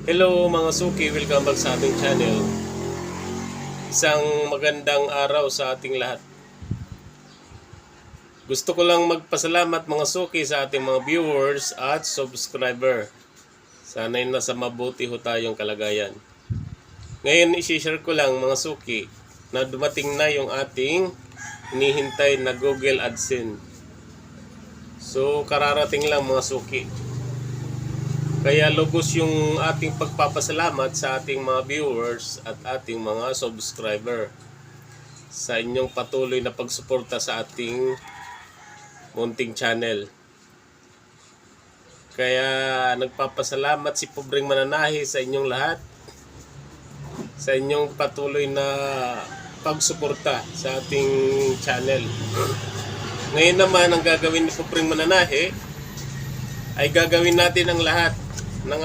Hello mga suki, welcome back sa ating channel. Isang magandang araw sa ating lahat. Gusto ko lang magpasalamat mga suki sa ating mga viewers at subscriber. Sana'y nasa mabuti ho tayong kalagayan. Ngayon isi-share ko lang mga suki na dumating na yung ating hinihintay na Google AdSense. So kararating lang mga suki. Kaya lubos yung ating pagpapasalamat sa ating mga viewers at ating mga subscriber sa inyong patuloy na pagsuporta sa ating munting channel. Kaya nagpapasalamat si Pobreng Mananahi sa inyong lahat, sa inyong patuloy na pagsuporta sa ating channel. Ngayon naman ang gagawin ni Pobreng Mananahi ay gagawin natin ang lahat ng